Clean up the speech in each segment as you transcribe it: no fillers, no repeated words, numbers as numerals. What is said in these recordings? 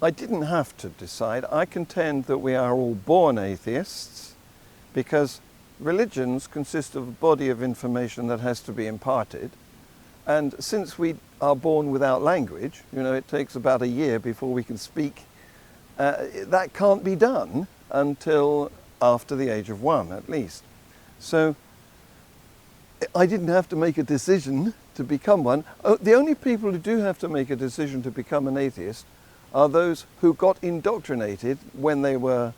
I didn't have to decide. I contend that we are all born atheists because religions consist of a body of information that has to be imparted. And since we are born without language, it takes about a year before we can speak, that can't be done until after the age of 1 at least. So I didn't have to make a decision to become one. The only people who do have to make a decision to become an atheist are those who got indoctrinated when they were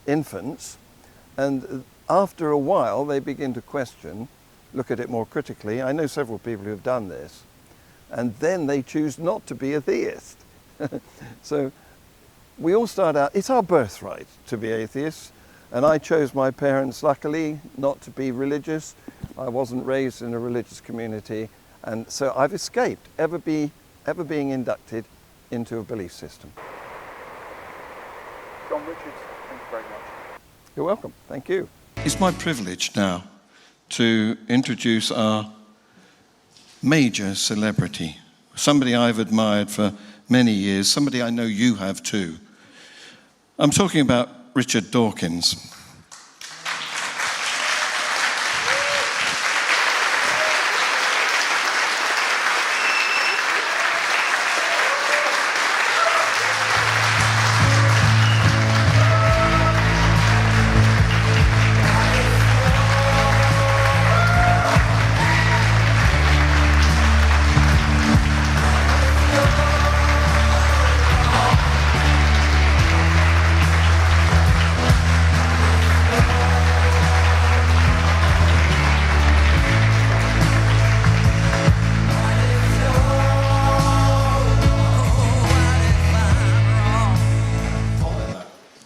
infants, and after a while they begin to question, look at it more critically. I know several people who have done this, and then they choose not to be a theist. So we all start out, it's our birthright to be atheists, and I chose my parents, luckily, not to be religious. I wasn't raised in a religious community, and so I've escaped ever being inducted into a belief system. John Richards, thank you very much. You're welcome. Thank you. It's my privilege now to introduce our major celebrity, somebody I've admired for many years, somebody I know you have too. I'm talking about Richard Dawkins.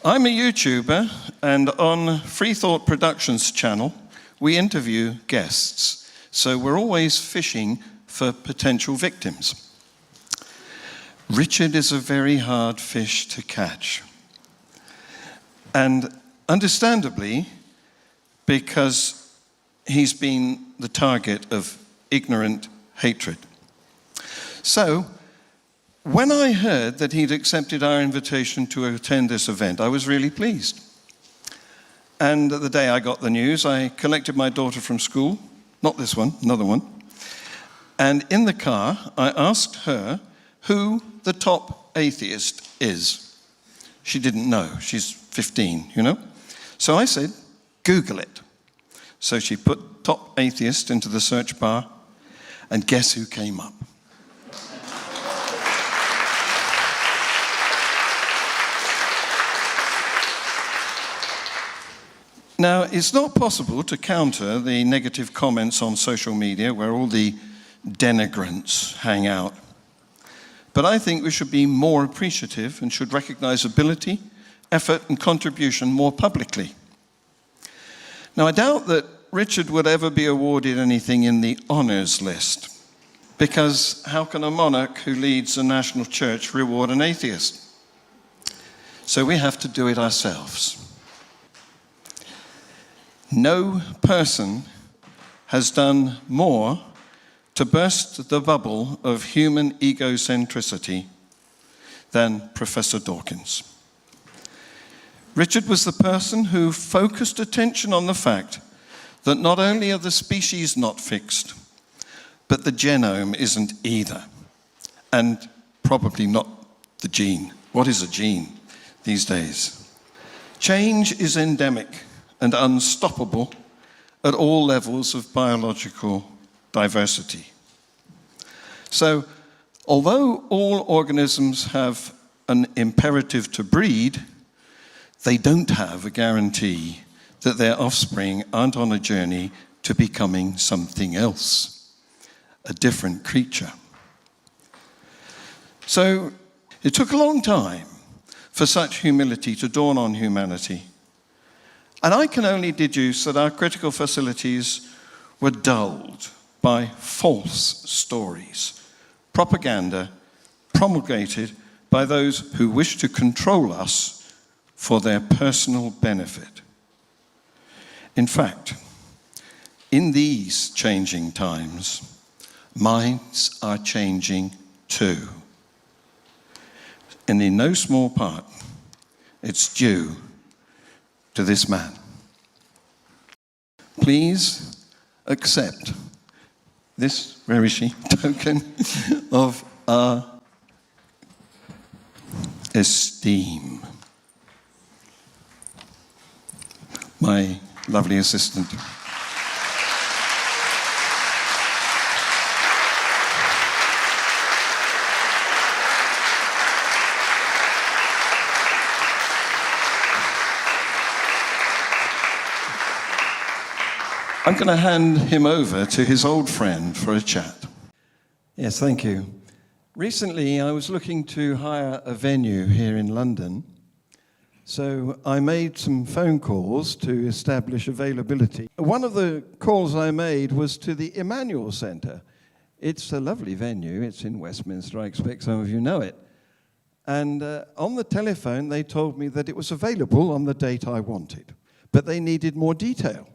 I'm a YouTuber, and on Free Thought Productions channel, we interview guests. So we're always fishing for potential victims. Richard is a very hard fish to catch. And understandably, because he's been the target of ignorant hatred. So, when I heard that he'd accepted our invitation to attend this event, I was really pleased. And the day I got the news, I collected my daughter from school, not this one, another one, and in the car, I asked her who the top atheist is. She didn't know, she's 15, So I said, Google it. So she put top atheist into the search bar, and guess who came up? Now, it's not possible to counter the negative comments on social media where all the denigrants hang out. But I think we should be more appreciative and should recognize ability, effort, and contribution more publicly. Now, I doubt that Richard would ever be awarded anything in the honors list, because how can a monarch who leads a national church reward an atheist? So we have to do it ourselves. No person has done more to burst the bubble of human egocentricity than Professor Dawkins. Richard was the person who focused attention on the fact that not only are the species not fixed, but the genome isn't either, and probably not the gene. What is a gene these days? Change is endemic and unstoppable at all levels of biological diversity. So, although all organisms have an imperative to breed, they don't have a guarantee that their offspring aren't on a journey to becoming something else, a different creature. So, it took a long time for such humility to dawn on humanity. And I can only deduce that our critical facilities were dulled by false stories, propaganda promulgated by those who wish to control us for their personal benefit. In fact, in these changing times, minds are changing too. and in no small part, it's due to this man. Please accept this, where is she, token of our esteem. My lovely assistant. I'm going to hand him over to his old friend for a chat. Yes, thank you. Recently, I was looking to hire a venue here in London, so I made some phone calls to establish availability. One of the calls I made was to the Emmanuel Centre. It's a lovely venue. It's in Westminster. I expect some of you know it. And on the telephone, they told me that it was available on the date I wanted, but they needed more detail.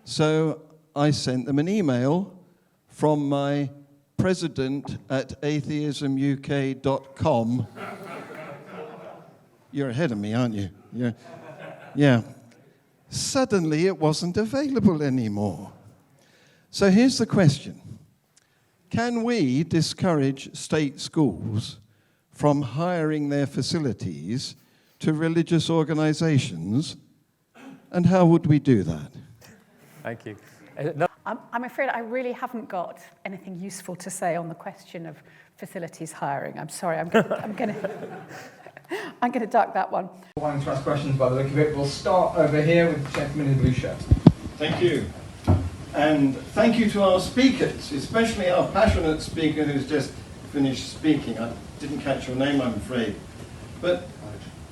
So I sent them an email from my president at atheismuk.com. You're ahead of me, aren't you? Yeah. Suddenly it wasn't available anymore. So here's the question. Can we discourage state schools from hiring their facilities to religious organizations? And how would we do that? Thank you. I'm afraid I really haven't got anything useful to say on the question of facilities hiring. I'm sorry, I'm going to duck that one. Wanting to ask questions by the look of it. We'll start over here with the gentleman in the blue shirt. Thank you. And thank you to our speakers, especially our passionate speaker who's just finished speaking. I didn't catch your name, I'm afraid. But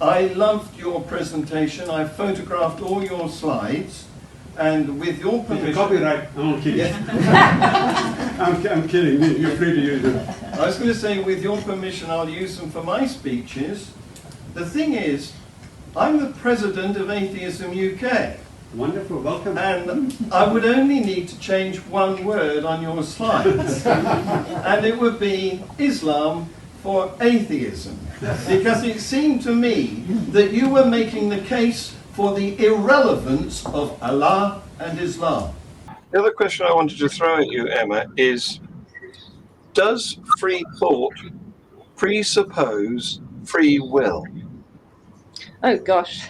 I loved your presentation. I photographed all your slides. And with your permission... Copyright, I'm kidding. Yeah. I'm kidding, you're free to use them. I was going to say, with your permission, I'll use them for my speeches. The thing is, I'm the president of Atheism UK. Wonderful, welcome. And I would only need to change one word on your slides. And it would be Islam for atheism. Because it seemed to me that you were making the case for the irrelevance of Allah and Islam. The other question I wanted to throw at you, Emma, is does free thought presuppose free will? Oh gosh,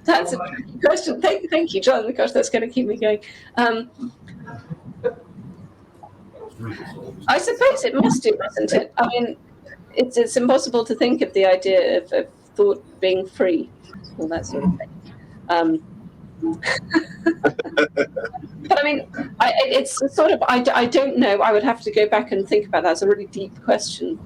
that's a tricky question. Thank you, John. Gosh, that's going to keep me going. I suppose it must do, isn't it? I mean, it's impossible to think of the idea of thought being free, all that sort of thing. But I mean, it's sort of, I don't know. I would have to go back and think about that. It's a really deep question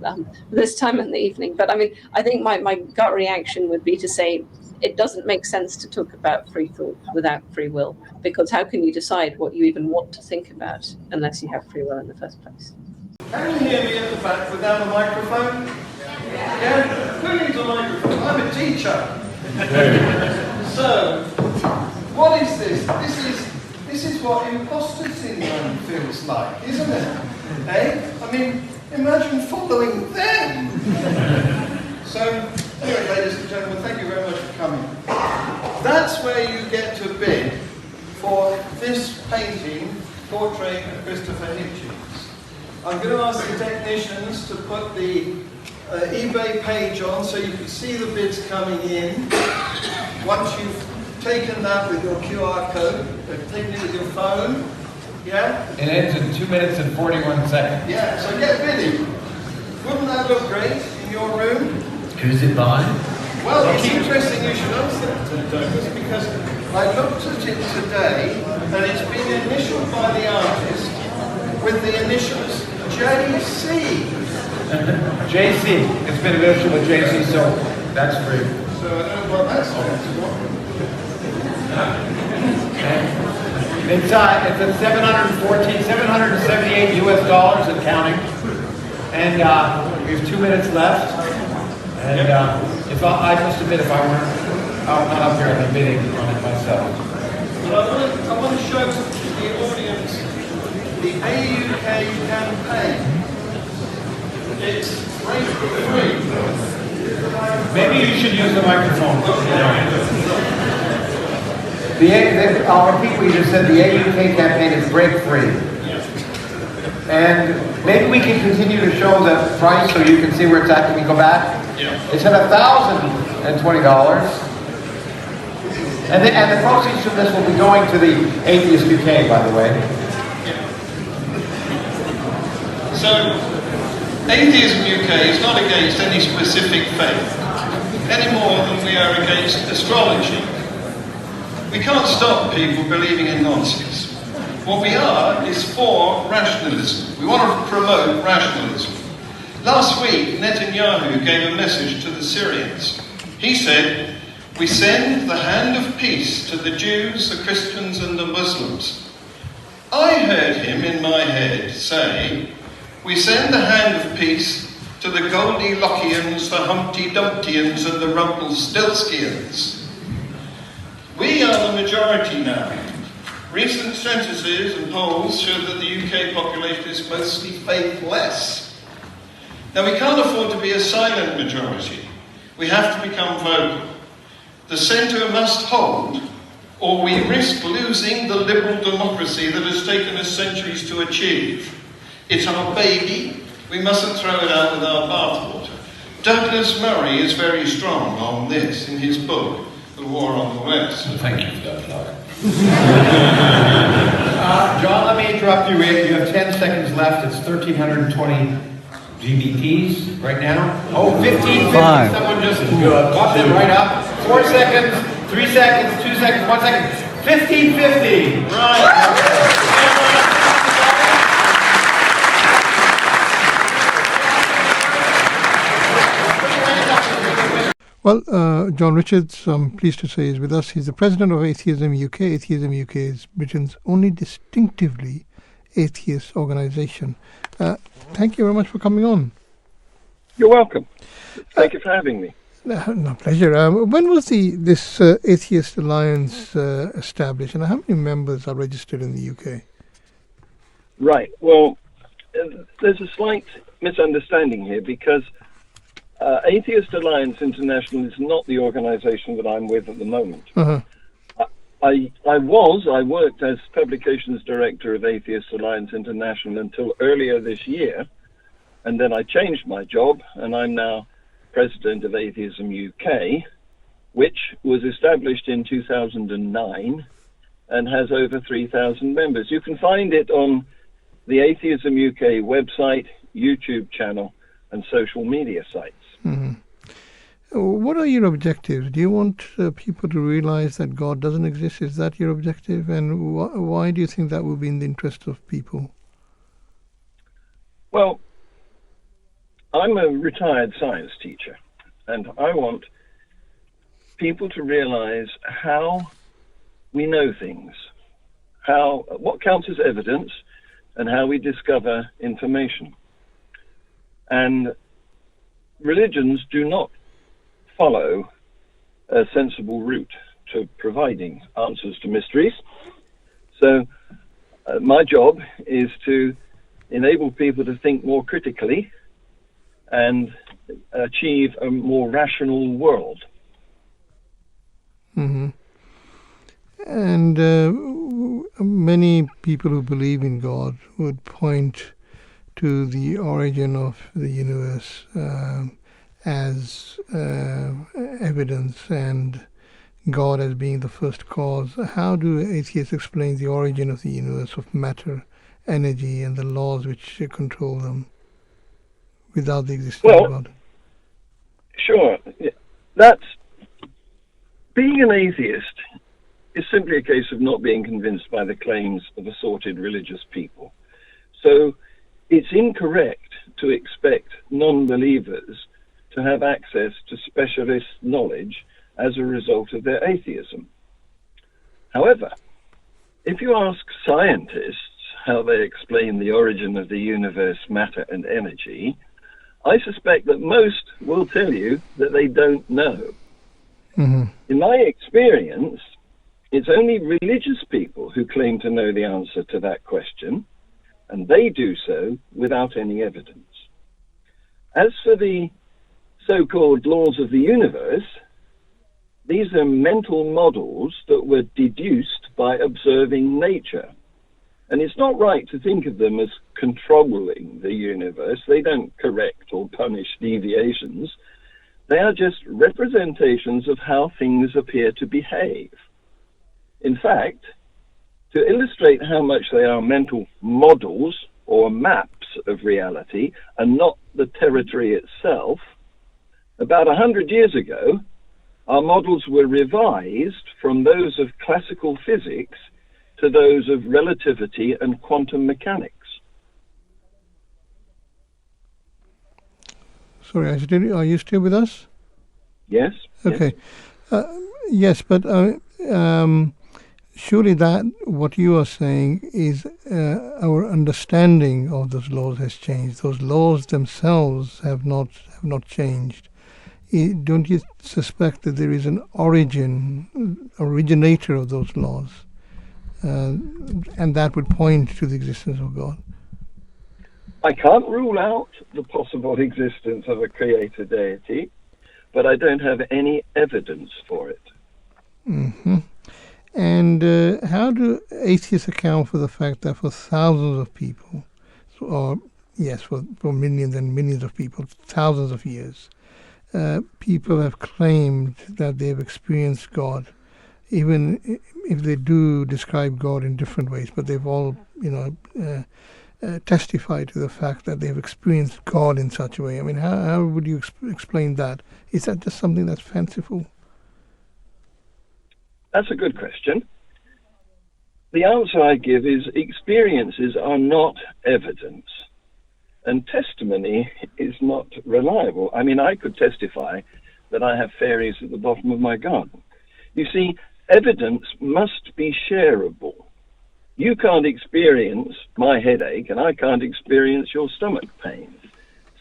this time in the evening. But I mean, I think my gut reaction would be to say it doesn't make sense to talk about free thought without free will, because how can you decide what you even want to think about unless you have free will in the first place? Can you hear me at the back without a microphone? Yeah? Who needs a microphone? I'm a teacher. So, what is this? This is what imposter syndrome feels like, isn't it? Eh? I mean, imagine following them. So, anyway, ladies and gentlemen, thank you very much for coming. That's where you get to bid for this painting, portrait of Christopher Hitchens. I'm going to ask the technicians to put the eBay page on so you can see the bids coming in. Once you've taken that with your QR code, taken it with your phone, yeah? It ends in 2 minutes and 41 seconds. Yeah, so get bidding. Wouldn't that look great in your room? Who's it by? Well, it's interesting you should answer that, Douglas, because I looked at it today and it's been initialed by the artist with the initials JC. JC. It's been initialed with JC, so that's free. So I don't know what that's for. It's at 778 US dollars and counting. And we have 2 minutes left. And if I must admit, if I weren't not up here, I'd be bidding on it myself. But I want to show the audience the AUK campaign. It's rated free. Maybe you should use the microphone. I'll repeat what you just said. The AUK campaign is break free. And maybe we can continue to show the price so you can see where it's at. Can we go back? Yeah. It's at $1,020. And the proceeds from this will be going to the Atheist UK, by the way. So, Atheism UK is not against any specific faith, any more than we are against astrology. We can't stop people believing in nonsense. What we are is for rationalism. We want to promote rationalism. Last week, Netanyahu gave a message to the Syrians. He said, "We send the hand of peace to the Jews, the Christians and the Muslims." I heard him in my head say, "We send the hand of peace to the Goldilockians, the Humpty Dumptyans and the Rumpelstiltskyans." We are the majority now. Recent censuses and polls show that the UK population is mostly faithless. Now, we can't afford to be a silent majority. We have to become vocal. The centre must hold, or we risk losing the liberal democracy that has taken us centuries to achieve. It's our baby. We mustn't throw it out with our bathwater. Douglas Murray is very strong on this in his book, The War on the West. Thank you for that plug. John, let me interrupt you. You have 10 seconds left. It's 1,320 GBPs right now. Oh, 1550. Someone just got them right up. 4 seconds, 3 seconds, 2 seconds, 1 second. 1550. Right. Well, John Richards, I'm pleased to say, is with us. He's the president of Atheism UK. Atheism UK is Britain's only distinctively atheist organisation. Thank you very much for coming on. You're welcome. Thank you for having me. No, pleasure. When was this Atheist Alliance established, and how many members are registered in the UK? Right. Well, there's a slight misunderstanding here because Atheist Alliance International is not the organisation that I'm with at the moment. Uh-huh. I worked as publications director of Atheist Alliance International until earlier this year, and then I changed my job, and I'm now president of Atheism UK, which was established in 2009 and has over 3,000 members. You can find it on the Atheism UK website, YouTube channel, and social media sites. Mm-hmm. What are your objectives? Do you want people to realize that God doesn't exist? Is that your objective? And why do you think that will be in the interest of people? Well, I'm a retired science teacher, and I want people to realize how we know things, what counts as evidence, and how we discover information. And religions do not follow a sensible route to providing answers to mysteries. So my job is to enable people to think more critically and achieve a more rational world. Mm-hmm. And many people who believe in God would point to the origin of the universe as evidence and God as being the first cause. How do atheists explain the origin of the universe, of matter, energy, and the laws which control them without the existence of God? Sure. That's being an atheist is simply a case of not being convinced by the claims of assorted religious people. So it's incorrect to expect non-believers to have access to specialist knowledge as a result of their atheism. However, if you ask scientists how they explain the origin of the universe, matter, and energy, I suspect that most will tell you that they don't know. Mm-hmm. In my experience, it's only religious people who claim to know the answer to that question, and they do so without any evidence. As for the so-called laws of the universe, these are mental models that were deduced by observing nature. And it's not right to think of them as controlling the universe. They don't correct or punish deviations. They are just representations of how things appear to behave. In fact, to illustrate how much they are mental models or maps of reality and not the territory itself, about 100 years ago, our models were revised from those of classical physics to those of relativity and quantum mechanics. Sorry, are you still with us? Yes? Okay. Yes, but surely that what you are saying is our understanding of those laws has changed. Those laws themselves have not changed. Don't you suspect that there is an originator of those laws, and that would point to the existence of God? I can't rule out the possible existence of a creator deity, but I don't have any evidence for it. Mm-hmm. And how do atheists account for the fact that for thousands of people, or yes, for millions and millions of people, thousands of years, people have claimed that they've experienced God, even if they do describe God in different ways, but they've all, testified to the fact that they've experienced God in such a way. I mean, how would you explain that? Is that just something that's fanciful? That's a good question. The answer I give is experiences are not evidence, and testimony is not reliable. I mean, I could testify that I have fairies at the bottom of my garden. You see, evidence must be shareable. You can't experience my headache, and I can't experience your stomach pain.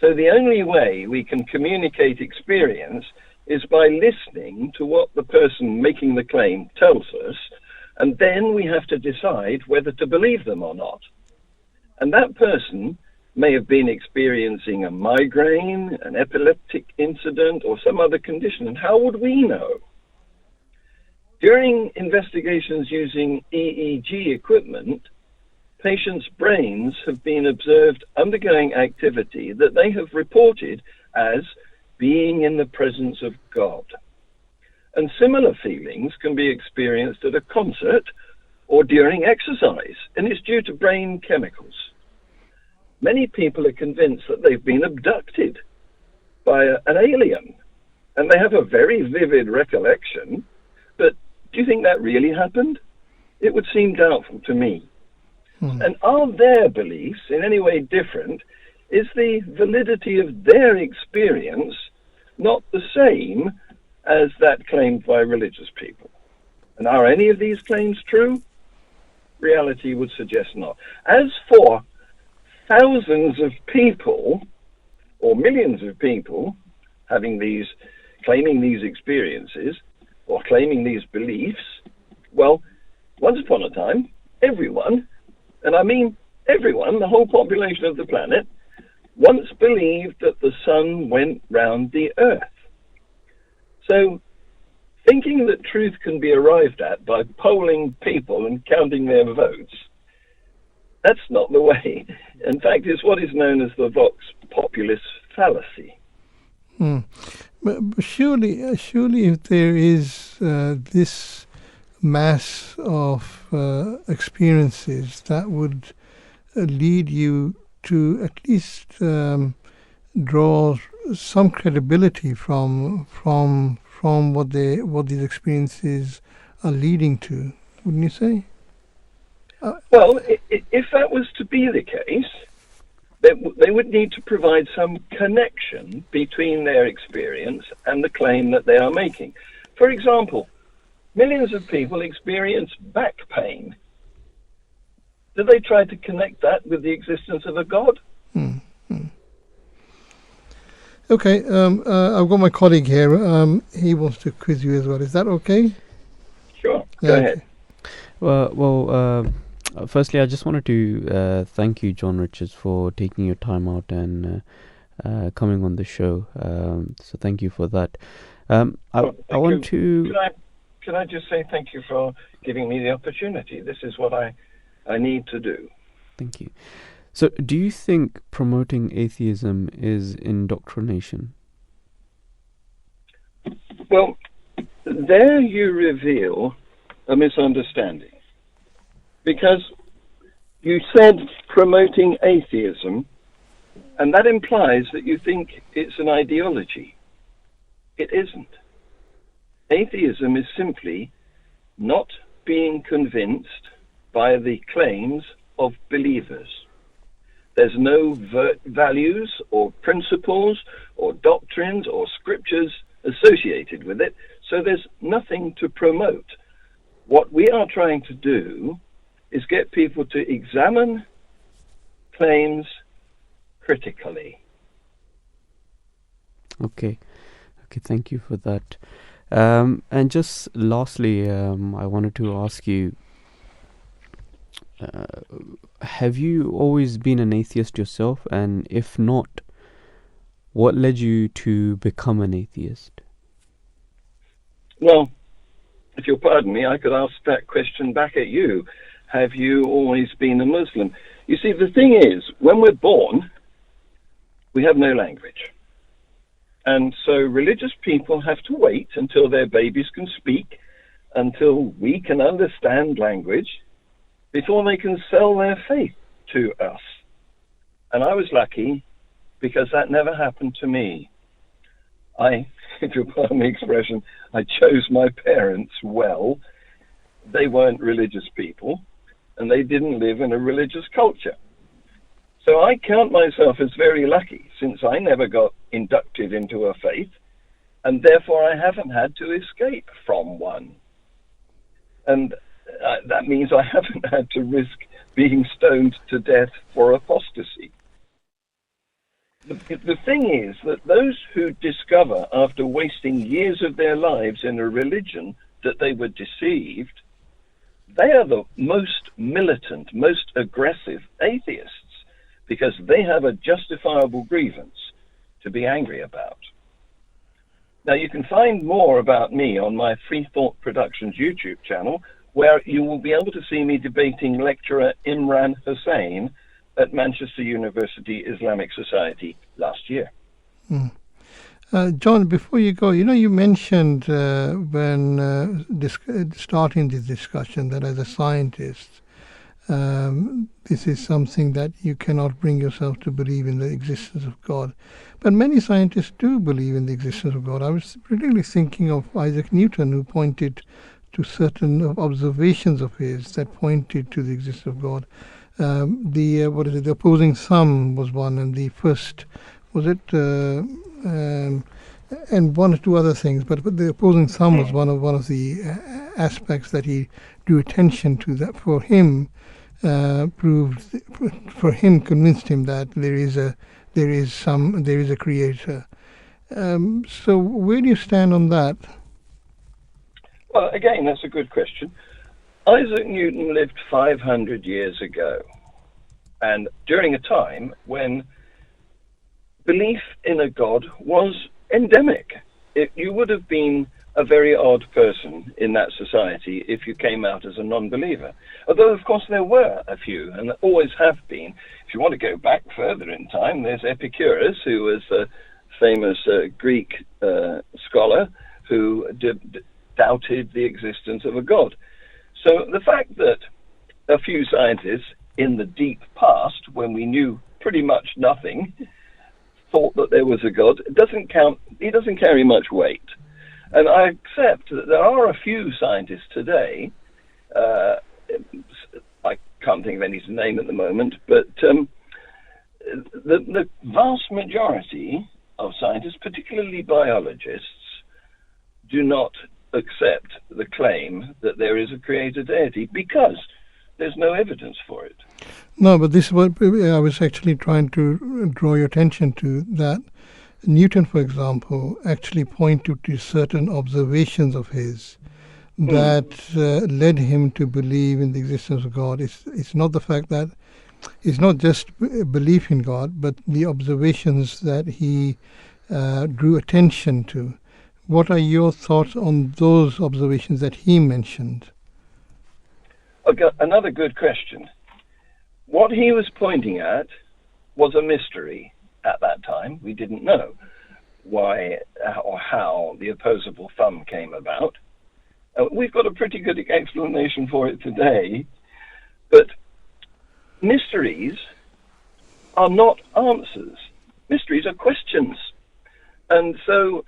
So the only way we can communicate experience is by listening to what the person making the claim tells us, and then we have to decide whether to believe them or not. And that person may have been experiencing a migraine, an epileptic incident, or some other condition, and how would we know? During investigations using EEG equipment, patients' brains have been observed undergoing activity that they have reported as being in the presence of God. And similar feelings can be experienced at a concert or during exercise, and it's due to brain chemicals. Many people are convinced that they've been abducted by an alien, and they have a very vivid recollection, but do you think that really happened? It would seem doubtful to me. And are their beliefs in any way different? Is the validity of their experience not the same as that claimed by religious people? And are any of these claims true? Reality would suggest not. As for thousands of people, or millions of people, claiming these experiences, or claiming these beliefs, well, once upon a time, everyone, and I mean everyone, the whole population of the planet, once believed that the sun went round the earth. So, thinking that truth can be arrived at by polling people and counting their votes, that's not the way. In fact, it's what is known as the vox populis fallacy. But surely, if there is this mass of experiences, that would lead you to at least draw some credibility from what these experiences are leading to, wouldn't you say? Well, if that was to be the case, they would need to provide some connection between their experience and the claim that they are making. For example, millions of people experience back pain. Do they try to connect that with the existence of a God? Okay, I've got my colleague here. He wants to quiz you as well. Is that okay? Sure, go ahead. Firstly, I just wanted to thank you, John Richards, for taking your time out and coming on the show. So thank you for that. I want to. Can I just say thank you for giving me the opportunity? This is what I need to do. Thank you. So, do you think promoting atheism is indoctrination? Well, there you reveal a misunderstanding. Because you said promoting atheism, and that implies that you think it's an ideology. It isn't. Atheism is simply not being convinced by the claims of believers. There's no values or principles or doctrines or scriptures associated with it, so there's nothing to promote. What we are trying to do is get people to examine claims critically. Okay, thank you for that. And just lastly, I wanted to ask you, have you always been an atheist yourself? And if not, what led you to become an atheist? Well, if you'll pardon me, I could ask that question back at you. Have you always been a Muslim? You see, the thing is, when we're born, we have no language. And so religious people have to wait until their babies can speak, until we can understand language, before they can sell their faith to us. And I was lucky because that never happened to me. If you'll pardon the expression, I chose my parents well. They weren't religious people, and they didn't live in a religious culture. So I count myself as very lucky, since I never got inducted into a faith, and therefore I haven't had to escape from one. And that means I haven't had to risk being stoned to death for apostasy. The thing is that those who discover, after wasting years of their lives in a religion, that they were deceived, they are the most militant, most aggressive atheists, because they have a justifiable grievance to be angry about. Now, you can find more about me on my Free Thought Productions YouTube channel, where you will be able to see me debating lecturer Imran Hussain at Manchester University Islamic Society last year. John, before you go, you mentioned when starting this discussion that as a scientist, this is something that you cannot bring yourself to believe in the existence of God. But many scientists do believe in the existence of God. I was particularly thinking of Isaac Newton, who pointed to certain observations of his that pointed to the existence of God. The opposing thumb was one, and the first, was it, and one or two other things, but the opposing thumb was one of the aspects that he drew attention to, that for him convinced him that there is a creator. So where do you stand on that? Well, again, that's a good question. Isaac Newton lived 500 years ago, and during a time when belief in a god was endemic. You would have been a very odd person in that society if you came out as a non-believer. Although, of course, there were a few, and there always have been. If you want to go back further in time, there's Epicurus, who was a famous Greek scholar who doubted the existence of a god. So the fact that a few scientists in the deep past, when we knew pretty much nothing, thought that there was a god, it doesn't count. He doesn't carry much weight. And I accept that there are a few scientists today, I can't think of any to name at the moment, but the vast majority of scientists, particularly biologists, do not accept the claim that there is a creator deity because there's no evidence for it. No, but this is what I was actually trying to draw your attention to, that Newton, for example, actually pointed to certain observations of his that led him to believe in the existence of God. It's not the fact that is not just belief in God, but the observations that he drew attention to. What are your thoughts on those observations that he mentioned? Okay, another good question. What he was pointing at was a mystery at that time. We didn't know why or how the opposable thumb came about. We've got a pretty good explanation for it today, but mysteries are not answers. Mysteries are questions. And so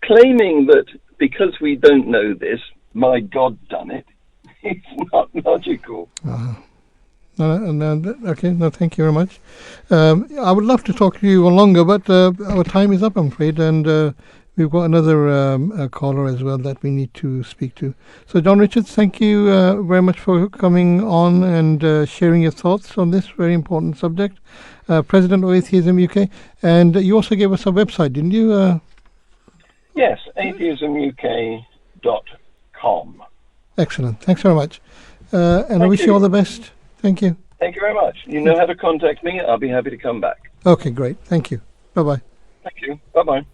claiming that because we don't know this, my God done it, it's not logical. Okay, no, thank you very much. I would love to talk to you longer, but our time is up, I'm afraid, and we've got another caller as well that we need to speak to. So, John Richards, thank you very much for coming on and sharing your thoughts on this very important subject. President of Atheism UK, and you also gave us a website, didn't you? Yes, atheismuk.com. Excellent. Thanks very much. And I wish you all the best. Thank you. Thank you very much. You know how to contact me. I'll be happy to come back. Okay, great. Thank you. Bye-bye. Thank you. Bye-bye.